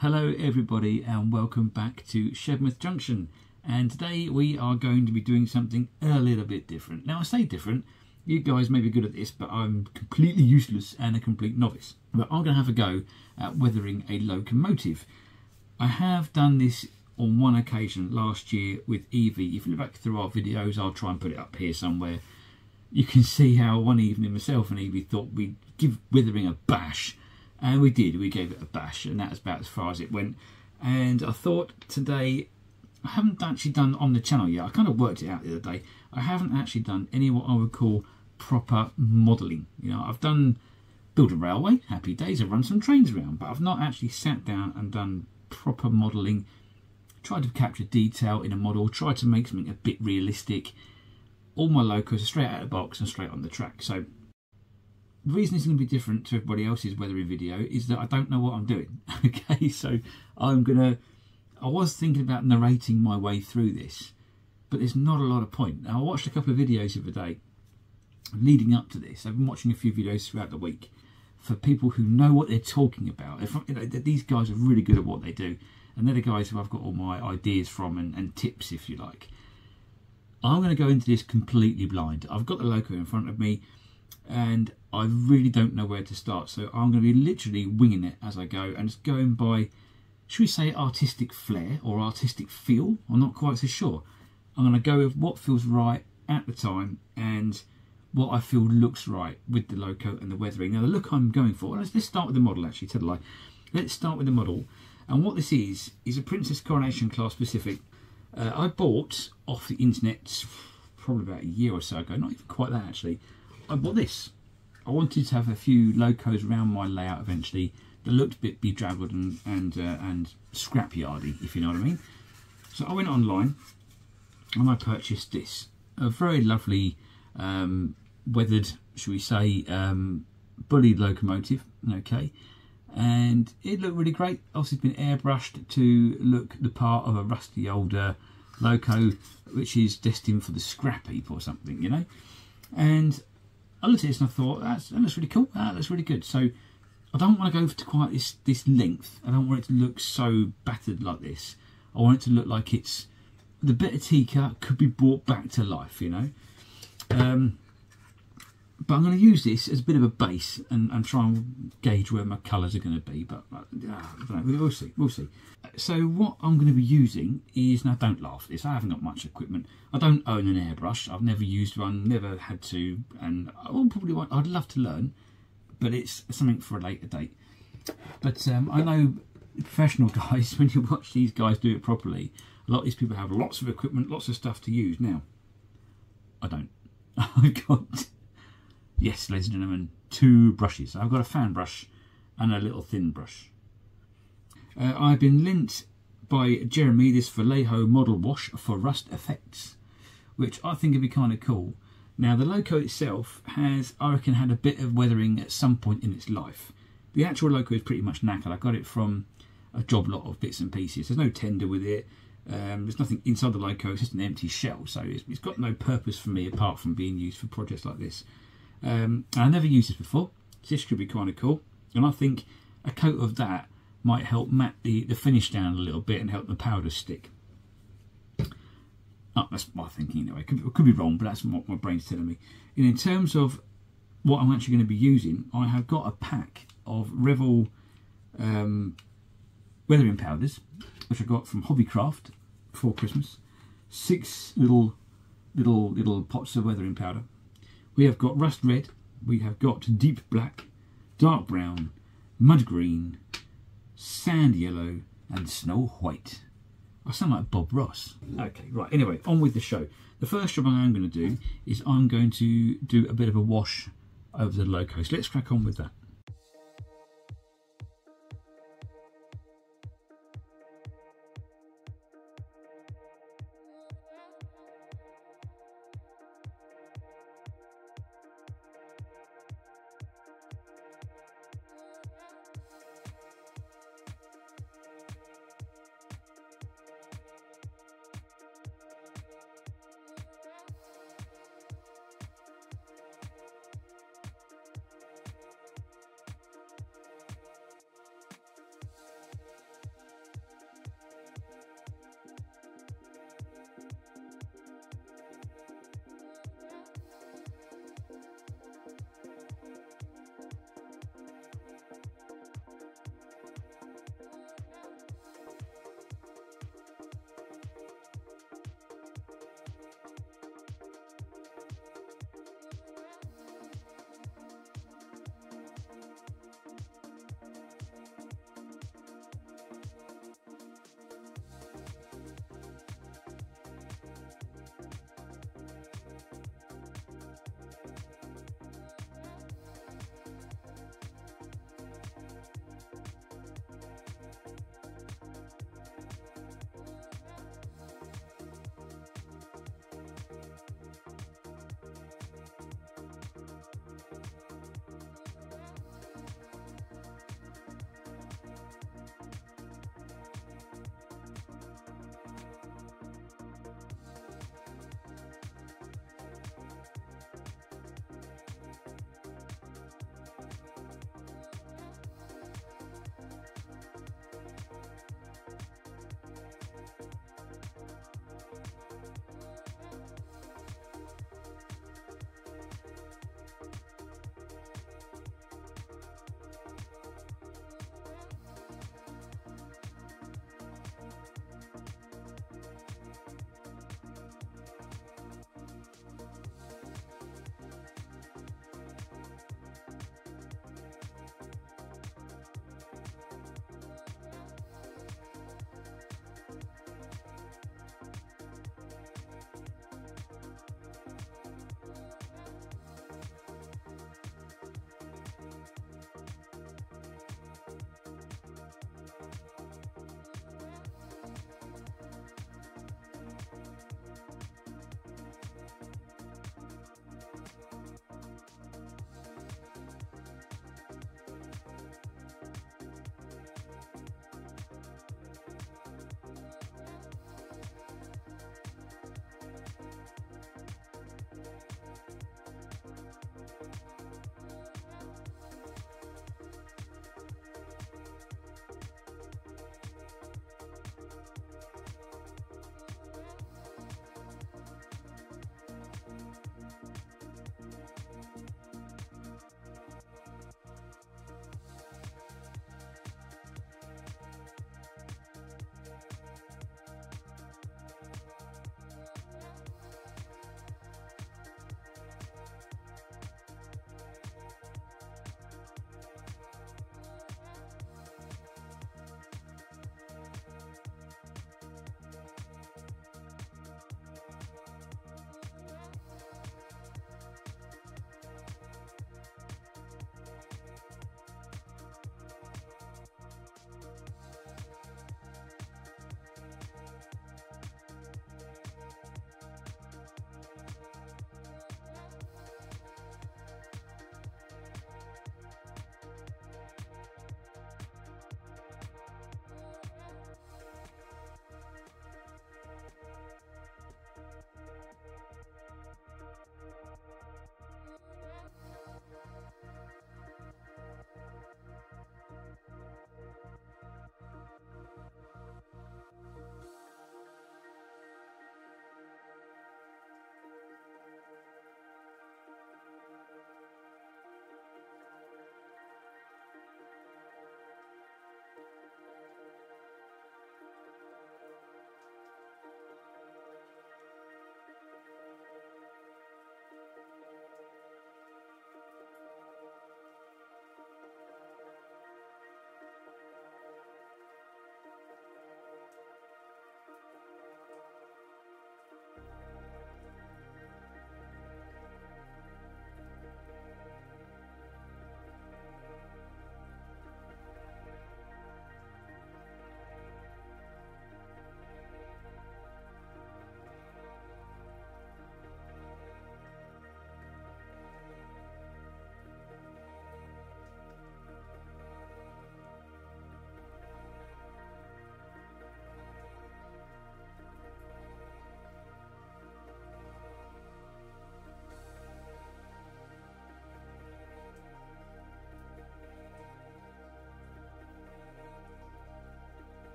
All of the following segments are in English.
Hello everybody and welcome back to Shedmouth Junction, and today we are going to be doing something a little bit different. Now I say different, you guys may be good at this, but I'm completely useless and a complete novice. But I'm going to have a go at weathering a locomotive. I have done this on one occasion last year with Evie. If you look back through our videos, I'll try and put it up here somewhere. You can see how one evening myself and Evie thought we'd give weathering a bash. And we did, we gave it a bash, and that's about as far as it went. And I thought today, I haven't actually done on the channel yet, I kind of worked it out the other day, I haven't actually done any what I would call proper modelling. You know, I've done build a railway, happy days, I've run some trains around, but I've not actually sat down and done proper modelling, tried to capture detail in a model, tried to make something a bit realistic. All my locos are straight out of the box and straight on the track. So the reason it's going to be different to everybody else's weathering video is that I don't know what I'm doing. Okay, so I was thinking about narrating my way through this, but there's not a lot of point. Now, I watched a couple of videos the other day leading up to this. I've been watching a few videos throughout the week for people who know what they're talking about. These guys are really good at what they do, and they're the guys who I've got all my ideas from and tips, if you like. I'm going to go into this completely blind. I've got the loco in front of me, and I really don't know where to start, so I'm going to be literally winging it as I go and just going by, should we say, artistic flair or artistic feel? I'm not quite so sure. I'm going to go with what feels right at the time and what I feel looks right with the loco and the weathering. Now the look I'm going for, let's start with the model actually, tell a lie. Let's start with the model, and what this is a Princess Coronation class specific. I bought off the internet probably about a year or so ago, not even quite that actually. I bought this. I wanted to have a few locos around my layout eventually that looked a bit bedraggled and scrapyardy, if you know what I mean. So I went online and I purchased this. A very lovely weathered, shall we say, bullied locomotive, okay. And it looked really great. Obviously it's been airbrushed to look the part of a rusty older loco, which is destined for the scrap heap or something, you know. And I looked at this and I thought, that looks really cool, that looks really good. So I don't want to go to quite this length. I don't want it to look so battered like this. I want it to look like it's, the bit of Tika could be brought back to life, you know. But I'm going to use this as a bit of a base and try and gauge where my colours are going to be. But I don't know, we'll see, we'll see. So what I'm going to be using is, now don't laugh at this, I haven't got much equipment. I don't own an airbrush, I've never used one, never had to, and I will probably want, I'd love to learn, but it's something for a later date. But I know professional guys, when you watch these guys do it properly, a lot of these people have lots of equipment, lots of stuff to use. Now, I don't. I've got, yes, ladies and gentlemen, two brushes. I've got a fan brush and a little thin brush. I've been lent by Jeremy this Vallejo model wash for rust effects, which I think would be kind of cool. Now the loco itself has, I reckon, had a bit of weathering at some point in its life. The actual loco is pretty much knackered. I got it from a job lot of bits and pieces. There's no tender with it. There's nothing inside the loco, it's just an empty shell, so it's got no purpose for me apart from being used for projects like this. I never used this before, so this could be kind of cool, and I think a coat of that might help matte the finish down a little bit and help the powder stick. Oh, that's my thinking anyway. Could be wrong, but that's what my brain's telling me. And in terms of what I'm actually going to be using, I have got a pack of Revell weathering powders, which I got from Hobbycraft before Christmas. 6 little pots of weathering powder. We have got rust red, we have got deep black, dark brown, mud green, sand yellow, and snow white. I sound like Bob Ross. Okay, right, anyway, on with the show. The first job I'm going to do is I'm going to do a bit of a wash over the loco. So let's crack on with that.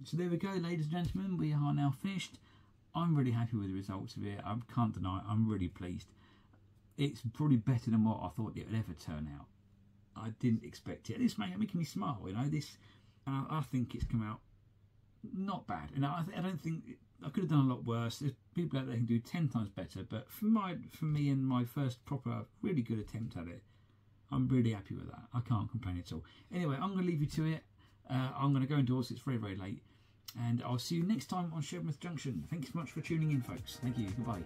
So there we go, ladies and gentlemen, we are now finished. I'm really happy with the results of it. I can't deny it, I'm really pleased. It's probably better than what I thought it would ever turn out. I didn't expect it. This making me smile, you know. I think it's come out not bad. And I don't think I could have done a lot worse. There's people out there who can do 10 times better. But for me and my first proper, really good attempt at it, I'm really happy with that. I can't complain at all. Anyway, I'm going to leave you to it. I'm going to go indoors. It's very, very late. And I'll see you next time on Shedmouth Junction. Thank you so much for tuning in, folks. Thank you. Goodbye.